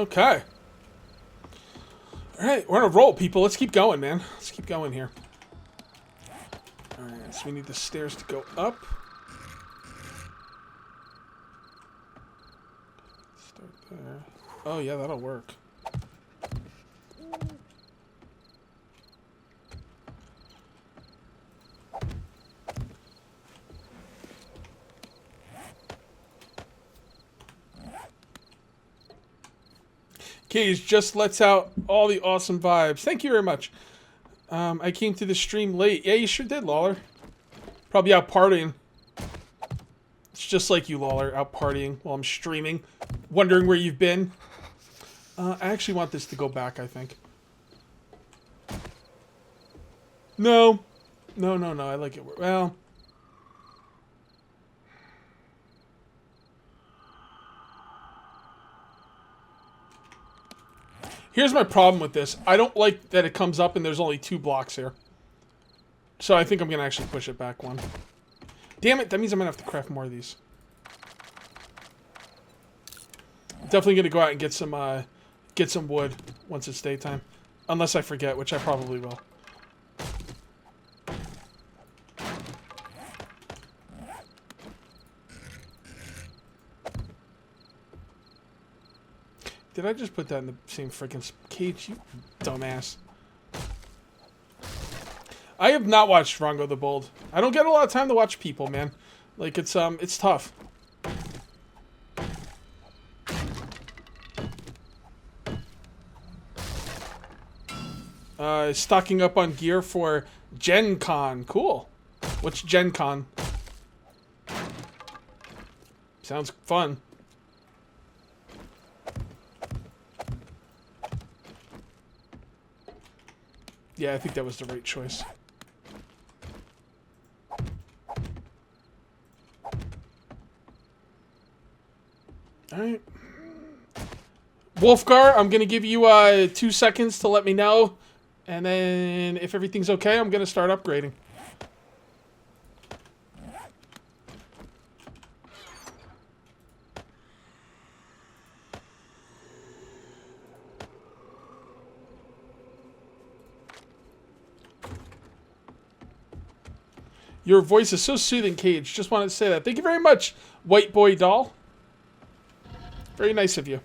Okay. All right, we're on a roll, people. Let's keep going, man. Let's keep going here. All right, so we need the stairs to go up. Start there. Oh yeah, that'll work. Cage just lets out all the awesome vibes. Thank you very much. I came to the stream late. Yeah, you sure did, Lawler. Probably out partying. It's just like you, Lawler, out partying while I'm streaming. Wondering where you've been. I actually want this to go back, I think. No. No, no, no. I like it. Well... Here's my problem with this. I don't like that it comes up and there's only 2 blocks here. So I think I'm going to actually push it back 1. Damn it, that means I'm going to have to craft more of these. Definitely going to go out and get some wood once it's daytime. Unless I forget, which I probably will. Did I just put that in the same freaking cage? You dumbass. I have not watched Rongo the Bold. I don't get a lot of time to watch people, man. Like, it's tough. Stocking up on gear for Gen Con. Cool. What's Gen Con? Sounds fun. Yeah, I think that was the right choice. Alright. Wolfgar, I'm going to give you 2 seconds to let me know. And then if everything's okay, I'm going to start upgrading. Your voice is so soothing, Cage. Just wanted to say that. Thank you very much, White Boy Doll. Very nice of you.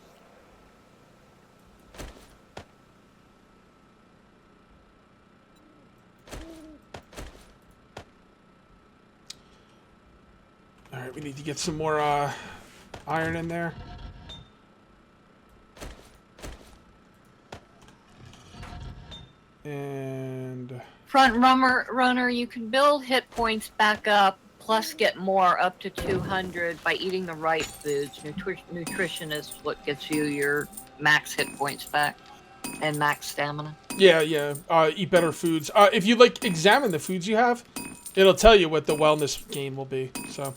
Alright, we need to get some more iron in there. And... Front runner, you can build hit points back up, plus get more up to 200 by eating the right foods. Nutrition is what gets you your max hit points back and max stamina. Yeah, yeah. Eat better foods. If you like examine the foods you have, it'll tell you what the wellness gain will be. So.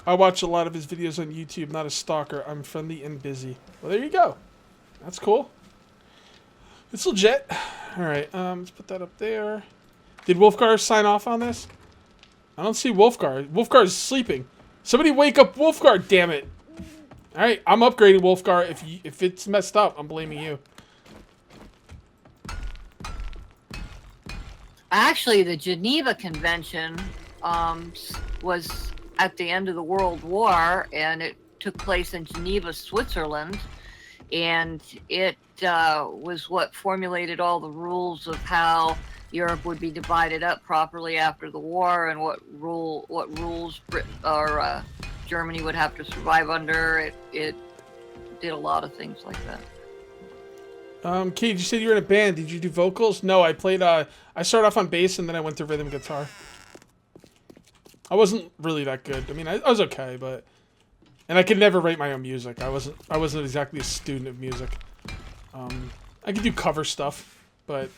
I watch a lot of his videos on YouTube. Not a stalker. I'm friendly and busy. Well, there you go. That's cool. It's legit. Alright, let's put that up there. Did Wolfgar sign off on this? I don't see Wolfgar. Wolfgar's sleeping. Somebody wake up Wolfgar, damn it. Alright, I'm upgrading Wolfgar. If it's messed up, I'm blaming you. Actually, the Geneva Convention was at the end of the World War, and it took place in Geneva, Switzerland. And it was what formulated all the rules of how Europe would be divided up properly after the war, and what rules Britain or Germany would have to survive under. It did a lot of things like that. Kate, you said you were in a band. Did you do vocals? No, I played. I started off on bass and then I went to rhythm guitar. I wasn't really that good. I mean, I was okay, but. And I could never write my own music. I wasn't exactly a student of music. I could do cover stuff, but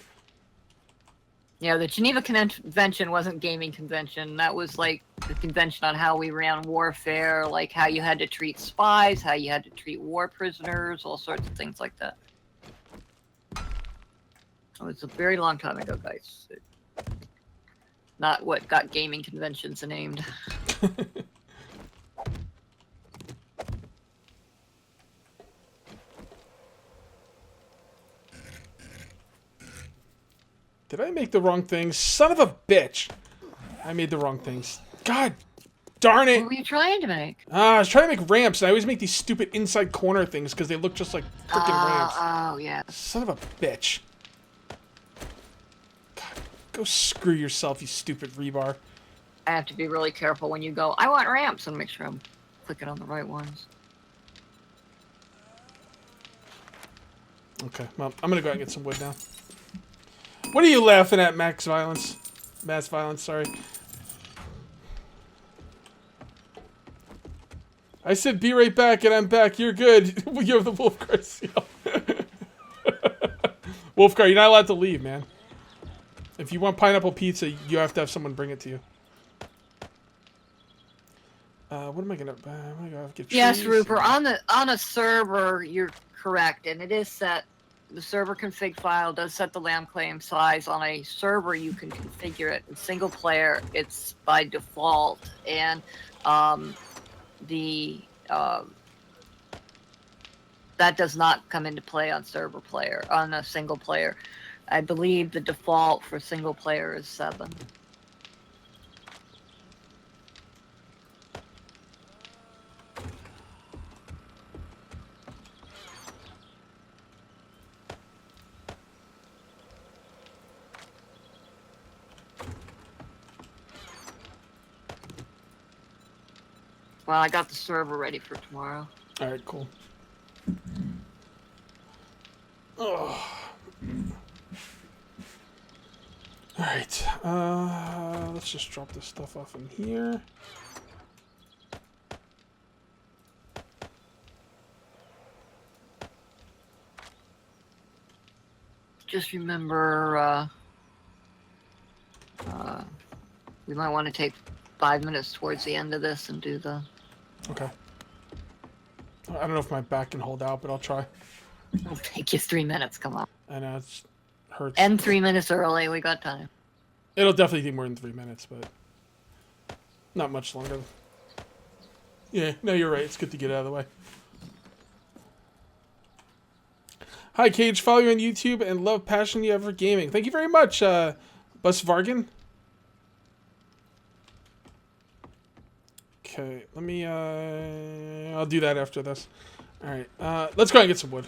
yeah, the Geneva Convention wasn't gaming convention. That was like the convention on how we ran warfare, like how you had to treat spies, how you had to treat war prisoners, all sorts of things like that. It was a very long time ago, guys. Not what got gaming conventions named. Did I make the wrong things? Son of a bitch. I made the wrong things. God darn it. What were you trying to make? I was trying to make ramps, and I always make these stupid inside corner things because they look just like freaking ramps. Oh, yeah. Son of a bitch. God, go screw yourself, you stupid rebar. I have to be really careful when you go, I want ramps, and make sure I'm clicking on the right ones. Okay, well, I'm gonna go out and get some wood now. What are you laughing at, Max Violence? Mass Violence, sorry. I said be right back, and I'm back. You're good. You have the Wolfgar seal. Wolfgar, you're not allowed to leave, man. If you want pineapple pizza, you have to have someone bring it to you. What am I gonna get? Trees? Yes, Rupert. On a server, you're correct, and it is set. The server config file does set the land claim size. On a server, you can configure it. In single player, it's by default, and that does not come into play on server player. On a single player, I believe the default for single player is 7. Well, I got the server ready for tomorrow. All right, cool. Oh. All right. Let's just drop this stuff off in here. Just remember, we might want to take 5 minutes towards the end of this and do the... Okay. I don't know if my back can hold out, but I'll try. It'll take you 3 minutes, come on. I know, it hurts. End 3 minutes early, we got time. It'll definitely take more than 3 minutes, but not much longer. Yeah, no, you're right. It's good to get out of the way. Hi, Cage. Follow you on YouTube and love passion you have for gaming. Thank you very much, Bus Vargan. Okay, let me, I'll do that after this. Alright, let's go and get some wood.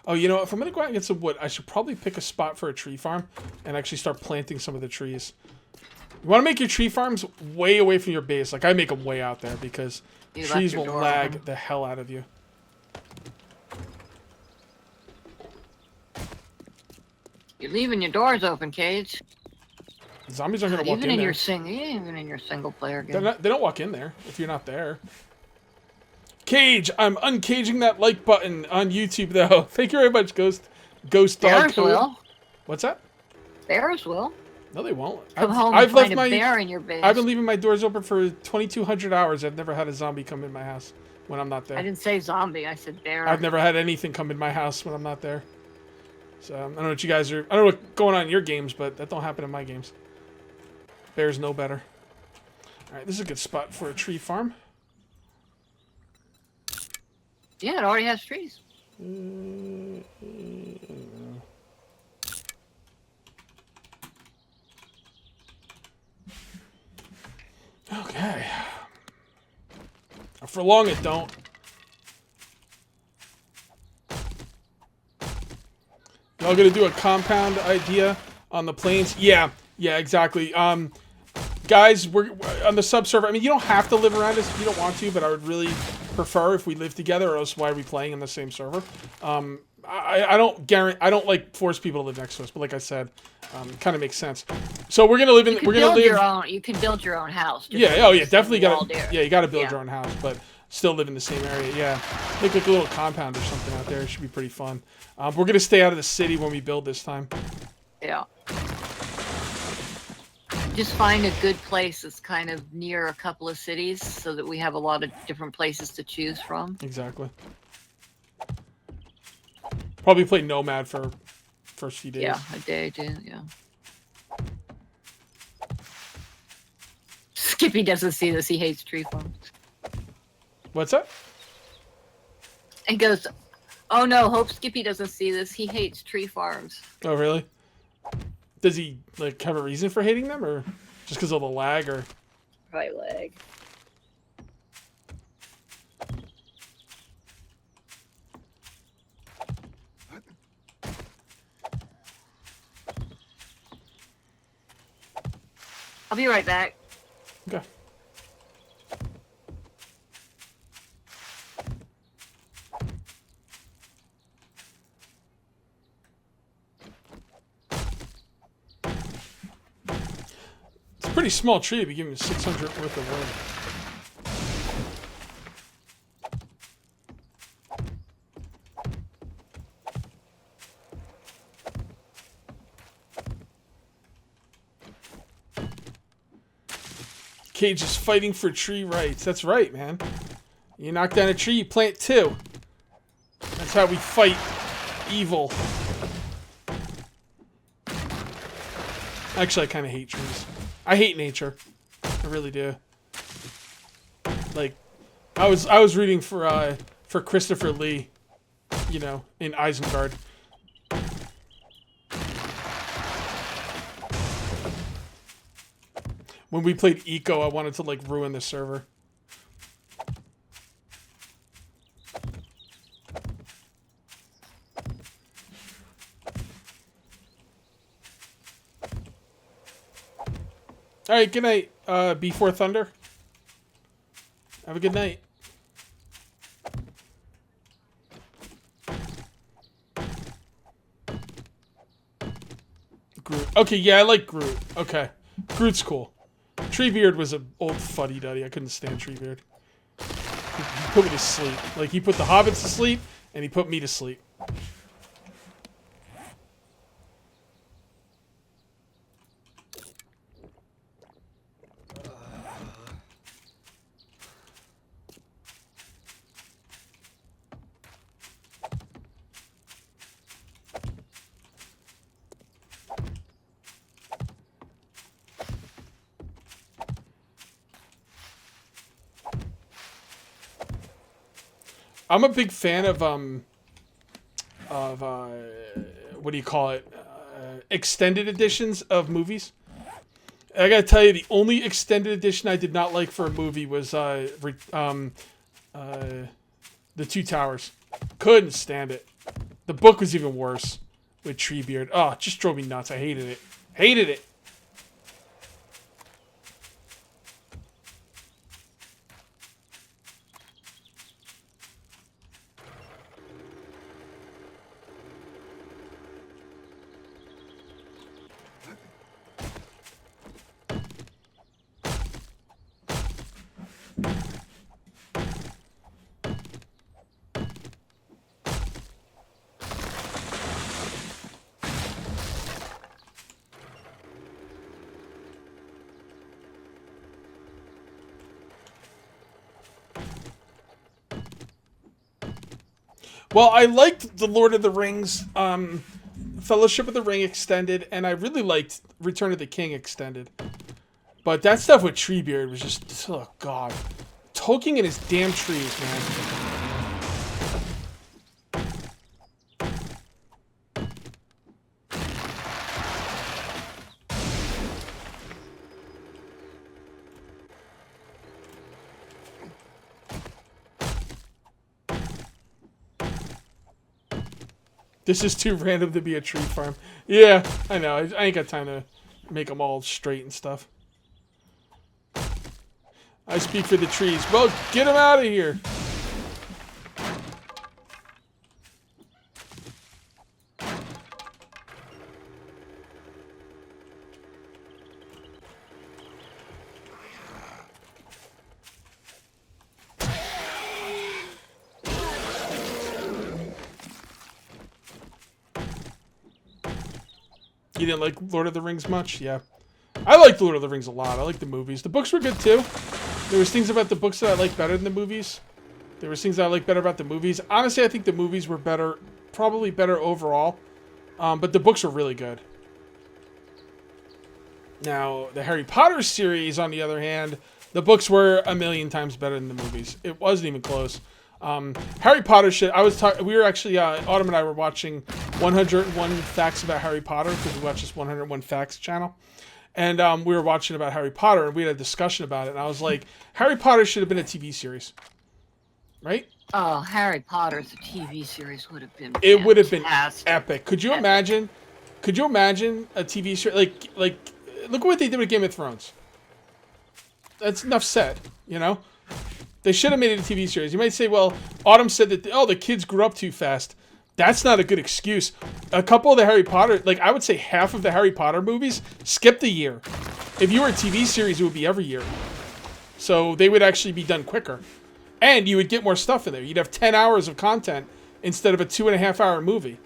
Oh, you know, if I'm going to go out and get some wood, I should probably pick a spot for a tree farm and actually start planting some of the trees. You want to make your tree farms way away from your base. Like, I make them way out there because trees will lag the hell out of you. You're leaving your doors open, Cage. Zombies aren't going to walk in there. Even in your single player game. They don't walk in there if you're not there. Cage, I'm uncaging that like button on YouTube, though. Thank you very much, Ghost Dog. Bears will. What's that? Bears will. No, they won't. Come home and find a bear in your base. I've been leaving my doors open for 2,200 hours. I've never had a zombie come in my house when I'm not there. I didn't say zombie. I said bear. I've never had anything come in my house when I'm not there. So I don't know what you guys are. I don't know what's going on in your games, but that don't happen in my games. Bears know better. All right, this is a good spot for a tree farm. Yeah, it already has trees. Okay. For long, it don't. Y'all gonna do a compound idea on the plains? Yeah, exactly. Guys, we're on the sub-server. I mean, you don't have to live around us if you don't want to, but I would really prefer if we live together, or else why are we playing in the same server? I don't like force people to live next to us, but like I said, it kind of makes sense. So we're gonna live in. You can build your own house. Yeah. Oh yeah. Definitely gotta. Yeah, you gotta build your own house, but still live in the same area. Yeah. Make like a little compound or something out there. It should be pretty fun. We're gonna stay out of the city when we build this time. Yeah. Just find a good place that's kind of near a couple of cities so that we have a lot of different places to choose from. Exactly. Probably play Nomad for first few days. Yeah, a day, yeah. Skippy doesn't see this. He hates tree farms. What's that? And goes, oh no, hope Skippy doesn't see this. He hates tree farms. Oh, really? Does he like have a reason for hating them, or just because of the lag, or? Right leg. I'll be right back. Okay. It's a pretty small tree to be giving 600 worth of wood. Cage is fighting for tree rights. That's right, man. You knock down a tree, you plant two. That's how we fight evil. Actually, I kind of hate trees. I hate nature. I really do. Like, I was reading for Christopher Lee, you know, in Isengard. When we played Eco, I wanted to, like, ruin the server. Alright, good night, B4 Thunder. Have a good night. Groot. Okay, yeah, I like Groot. Okay. Groot's cool. Treebeard was an old fuddy-duddy. I couldn't stand Treebeard. He put me to sleep. Like, he put the hobbits to sleep, and he put me to sleep. I'm a big fan of what do you call it? Extended editions of movies. I gotta tell you, the only extended edition I did not like for a movie was The Two Towers. Couldn't stand it. The book was even worse with Treebeard. Oh, it just drove me nuts. I hated it. Hated it. Well, I liked the Lord of the Rings, Fellowship of the Ring extended, and I really liked Return of the King extended. But that stuff with Treebeard was just, oh god. Tolkien and his damn trees, man. This is too random to be a tree farm. Yeah, I know. I ain't got time to make them all straight and stuff. I speak for the trees. Well, get them out of here. You didn't like Lord of the Rings much? Yeah. I liked Lord of the Rings a lot. I liked the movies. The books were good too. There was things about the books that I liked better than the movies. There was things that I liked better about the movies. Honestly, I think the movies were better, probably better overall. But the books were really good. Now, the Harry Potter series, on the other hand, The books were a million times better than the movies. It wasn't even close. Harry Potter shit. We were actually Autumn and I were watching 101 Facts About Harry Potter because we watch this 101 Facts channel, and we were watching about Harry Potter and we had a discussion about it. And I was like, Harry Potter should have been a TV series, right? Oh, Harry Potter's a TV series would have been. It would have been fantastic. epic. Could you imagine? Could you imagine a TV series like look at what they did with Game of Thrones. That's enough said, you know? They should have made it a TV series. You might say, well, Autumn said that, the kids grew up too fast. That's not a good excuse. A couple of the Harry Potter, like I would say half of the Harry Potter movies skipped a year. If you were a TV series, it would be every year. So they would actually be done quicker. And you would get more stuff in there. You'd have 10 hours of content instead of a 2.5-hour movie.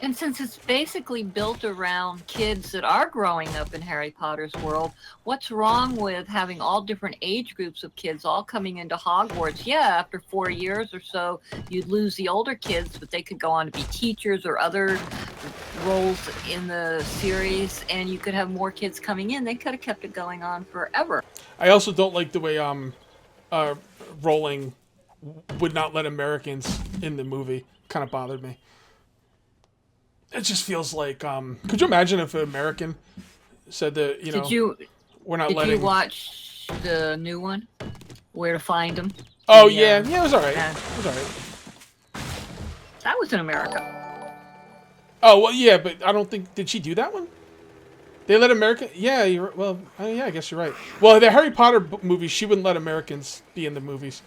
And since it's basically built around kids that are growing up in Harry Potter's world, what's wrong with having all different age groups of kids all coming into Hogwarts? Yeah, after 4 years or so, you'd lose the older kids, but they could go on to be teachers or other roles in the series, and you could have more kids coming in. They could have kept it going on forever. I also don't like the way Rowling would not let Americans in the movie. Kind of bothered me. It just feels like, could you imagine if an American said that, we're not letting... Did you watch the new one? Where to Find Them? Oh, yeah. Yeah, it was all right. Yeah. It was all right. That was in America. Oh, well, yeah, but I don't think... Did she do that one? They let American... Yeah, I guess you're right. Well, the Harry Potter movies, she wouldn't let Americans be in the movies.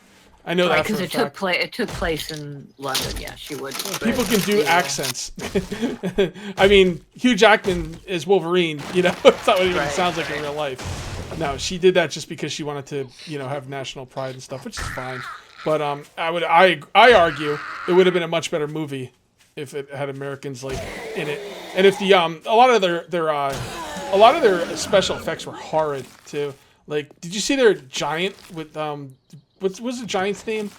I know that because for a fact. It took place in London. Yeah, she would. People can do accents. I mean, Hugh Jackman is Wolverine. It's not what he even sounds like in real life. No, she did that just because she wanted to, have national pride and stuff, which is fine. But I argue it would have been a much better movie if it had Americans in it, and if a lot of their special effects were horrid too. Like, did you see their giant with What's the giant's name?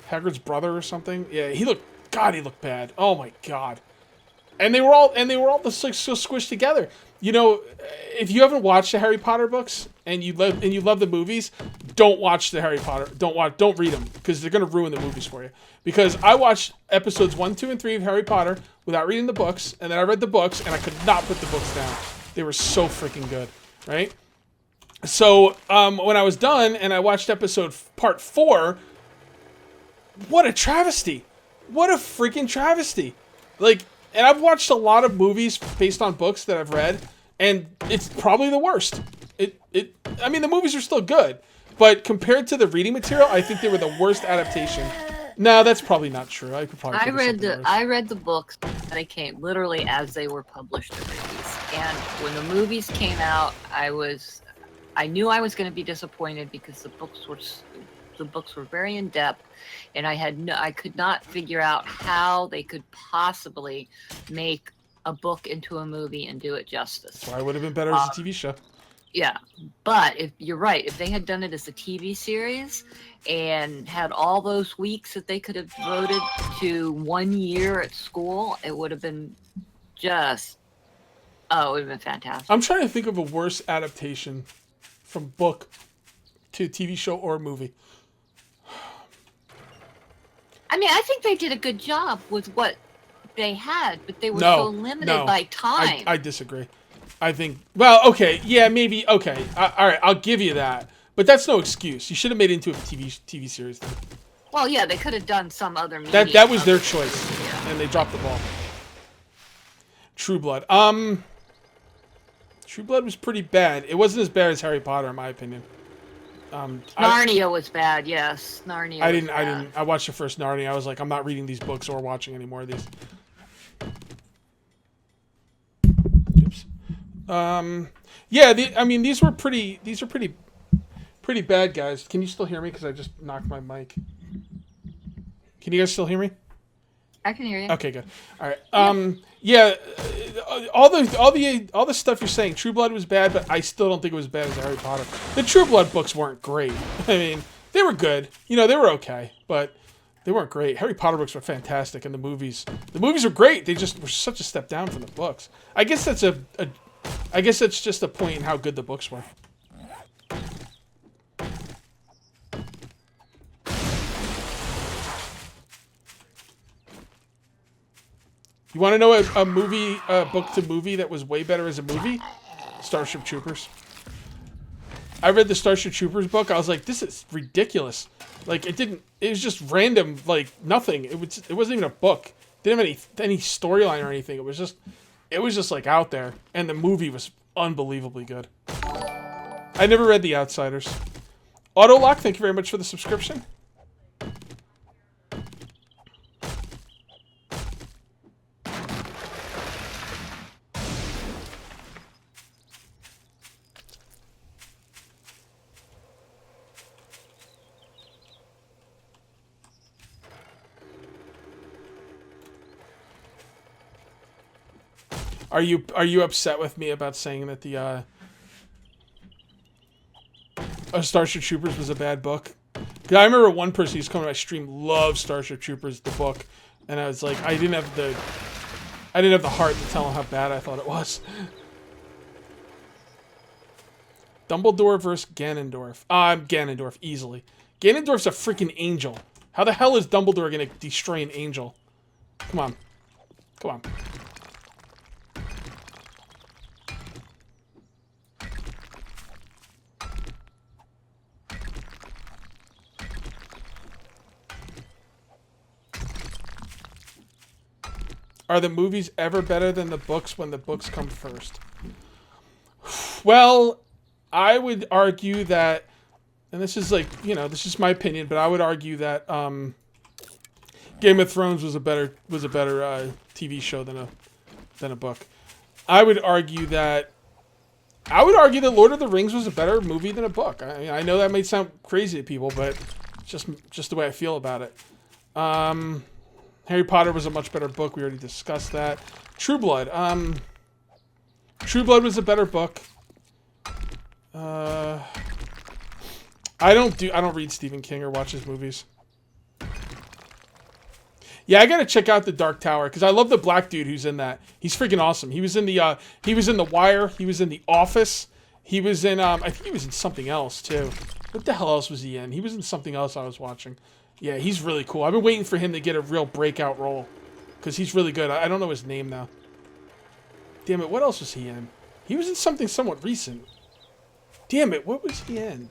Hagrid's brother or something? Yeah, he looked bad. Oh my god. And they were all just like so squished together. If you haven't watched the Harry Potter books and you love the movies, don't watch the Harry Potter. Don't read them because they're gonna ruin the movies for you. Because I watched episodes 1, 2, and 3 of Harry Potter without reading the books, and then I read the books and I could not put the books down. They were so freaking good, right? So, when I was done and I watched part 4, what a travesty. What a freaking travesty. And I've watched a lot of movies based on books that I've read, and it's probably the worst. I mean, the movies are still good, but compared to the reading material, I think they were the worst adaptation. No, that's probably not true. I read the books they came literally as they were published in movies. And when the movies came out, I knew I was going to be disappointed because the books were very in depth, and I could not figure out how they could possibly make a book into a movie and do it justice. That's why it would have been better as a TV show. Yeah, but if you're right, if they had done it as a TV series and had all those weeks that they could have devoted to 1 year at school, it would have been it would have been fantastic. I'm trying to think of a worse adaptation from book to TV show or movie. I mean, I think they did a good job with what they had, but they were so limited by time. I disagree. I think, well, okay, yeah, maybe, okay. All right, I'll give you that. But that's no excuse. You should have made it into a TV series then. Well, yeah, they could have done some other media. That was their choice, and they dropped the ball. True Blood. True Blood was pretty bad. It wasn't as bad as Harry Potter, in my opinion. Narnia was bad, yes. I watched the first Narnia. I was like, I'm not reading these books or watching any more of these. Oops. Yeah, these were pretty bad, guys. Can you still hear me? Because I just knocked my mic. Can you guys still hear me? I can hear you. Okay, good. All right. Yeah, all the stuff you're saying, True Blood was bad, but I still don't think it was as bad as Harry Potter. The True Blood books weren't great. I mean, they were good. They were okay, but they weren't great. Harry Potter books were fantastic, and the movies were great. They just were such a step down from the books. I guess that's I guess that's just a point in how good the books were. You want to know a movie, book to movie that was way better as a movie? Starship Troopers. I read the Starship Troopers book. I was like, this is ridiculous. Like, it was just random, like, nothing. It wasn't even a book. Didn't have any storyline or anything. It was just like out there. And the movie was unbelievably good. I never read The Outsiders. Autolock, thank you very much for the subscription. Are you upset with me about saying that the Starship Troopers was a bad book? Cause I remember one person who's coming to my stream loved Starship Troopers the book, and I was like, I didn't have the heart to tell him how bad I thought it was. Dumbledore versus Ganondorf. Ganondorf easily. Ganondorf's a freaking angel. How the hell is Dumbledore gonna destroy an angel? Come on, come on. Are the movies ever better than the books when the books come first? Well, I would argue that, and this is like, you know, this is my opinion, but I would argue that Game of Thrones was a better TV show than a book. I would argue that Lord of the Rings was a better movie than a book. I mean, I know that may sound crazy to people, but it's just the way I feel about it. Harry Potter was a much better book. We already discussed that. True Blood. True Blood was a better book. I don't read Stephen King or watch his movies. Yeah, I gotta check out The Dark Tower because I love the black dude who's in that. He's freaking awesome. He was in The Wire. He was in The Office. He was in I think he was in something else too. What the hell else was he in? He was in something else I was watching. Yeah, he's really cool. I've been waiting for him to get a real breakout role because he's really good. I don't know his name now. Damn it, what else was he in? He was in something somewhat recent. Damn it, what was he in?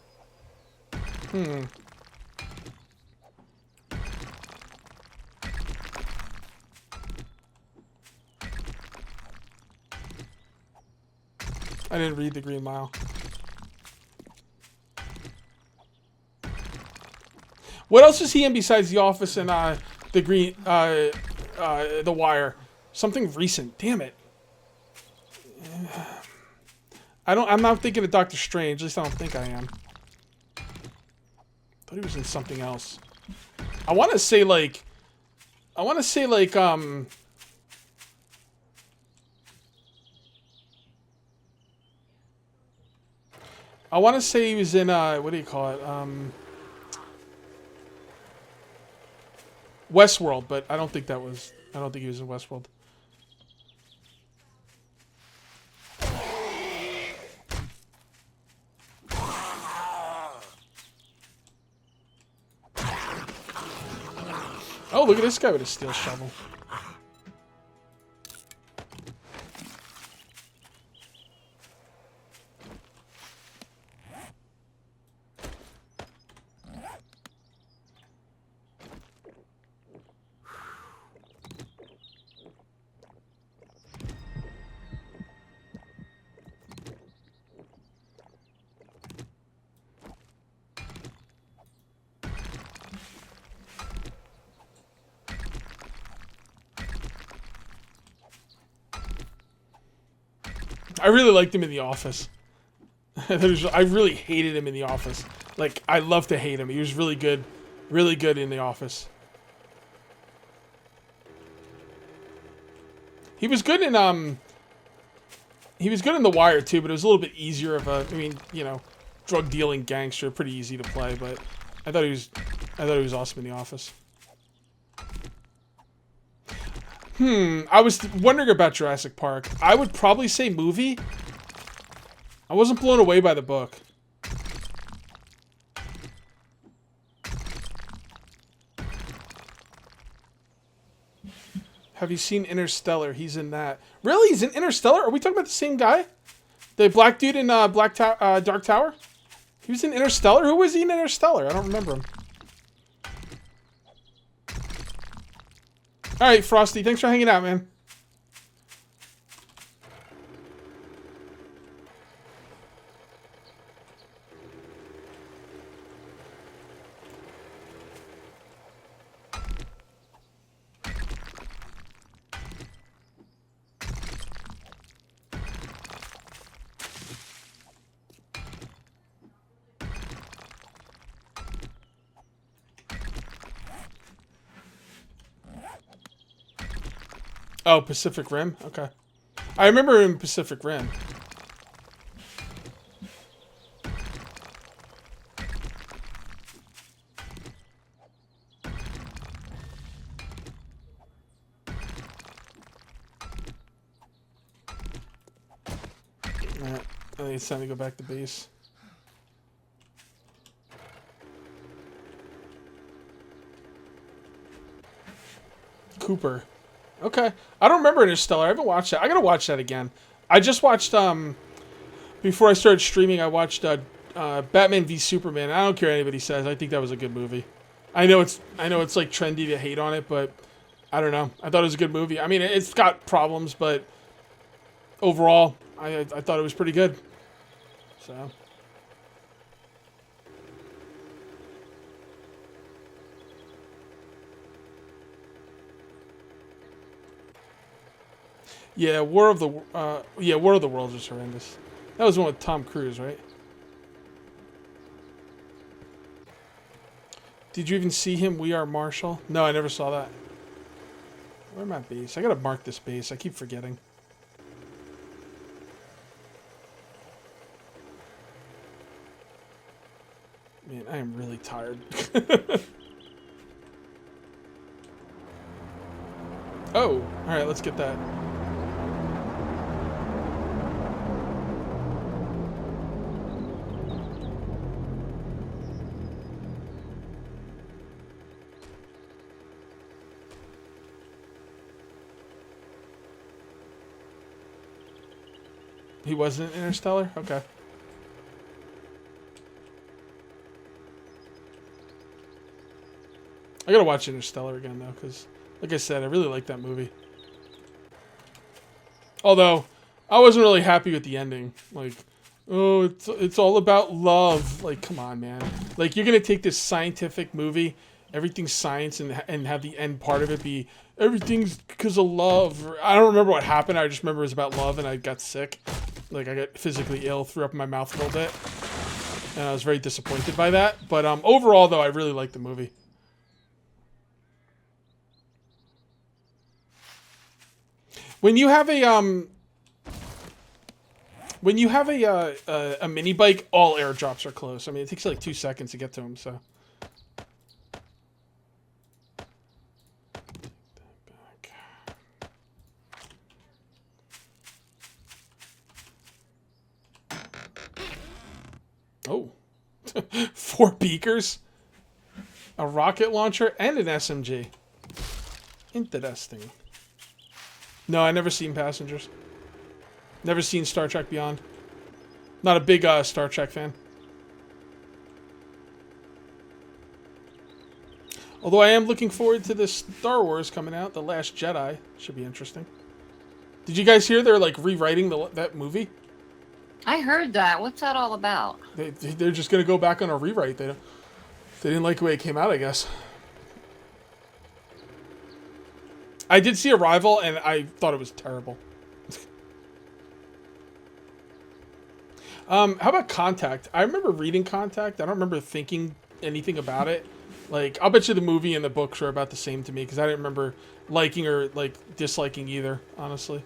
I didn't read The Green Mile. What else is he in besides The Office and The Wire? Something recent. Damn it. I'm not thinking of Doctor Strange. At least I don't think I am. Thought he was in something else. I want to say like I want to say he was in what do you call it? Westworld, but I don't think he was in Westworld. Oh, look at this guy with a steel shovel. I really liked him in The Office. I really hated him in The Office. Like, I love to hate him. He was really good in The Office. He was good in The Wire too, but it was a little bit easier of a, I mean, you know, drug dealing gangster, pretty easy to play, but I thought he was awesome in The Office. I was wondering about Jurassic Park. I would probably say movie. I wasn't blown away by the book. Have you seen Interstellar? He's in that. Really? He's in Interstellar? Are we talking about the same guy? The black dude in Dark Tower? He was in Interstellar? Who was he in Interstellar? I don't remember him. Alright, Frosty. Thanks for hanging out, man. Oh, Pacific Rim? Okay. I remember in Pacific Rim. Alright, I think it's time to go back to base. Cooper. Okay. I don't remember Interstellar. I haven't watched that. I gotta watch that again. I just watched, before I started streaming, I watched, Batman v Superman. I don't care what anybody says. I think that was a good movie. I know it's like trendy to hate on it, but I don't know. I thought it was a good movie. I mean, it's got problems, but overall, I thought it was pretty good. So. Yeah, War of the Worlds was horrendous. That was one with Tom Cruise, right? Did you even see him? We Are Marshall? No, I never saw that. Where am I base? I gotta mark this base. I keep forgetting. Man, I am really tired. Oh, alright, let's get that. He wasn't Interstellar? Okay. I gotta watch Interstellar again, though, because, like I said, I really like that movie. Although, I wasn't really happy with the ending. Like, oh, it's all about love. Like, come on, man. Like, you're gonna take this scientific movie, everything's science, and have the end part of it be, everything's because of love. I don't remember what happened. I just remember it was about love, and I got sick. Like, I got physically ill, threw up in my mouth a little bit. And I was very disappointed by that. But overall, though, I really liked the movie. When you have a mini bike, all airdrops are close. I mean, it takes like 2 seconds to get to them, so. Oh, 4 beakers, a rocket launcher, and an SMG. Interesting. No, I never seen Passengers. Never seen Star Trek Beyond. Not a big Star Trek fan. Although I am looking forward to this Star Wars coming out, The Last Jedi. Should be interesting. Did you guys hear they're like rewriting that movie? I heard that. What's that all about? They're just gonna go back on a rewrite. They didn't like the way it came out, I guess. I did see Arrival, and I thought it was terrible. How about Contact? I remember reading Contact. I don't remember thinking anything about it. Like, I'll bet you the movie and the books are about the same to me, because I didn't remember liking or, like, disliking either, honestly.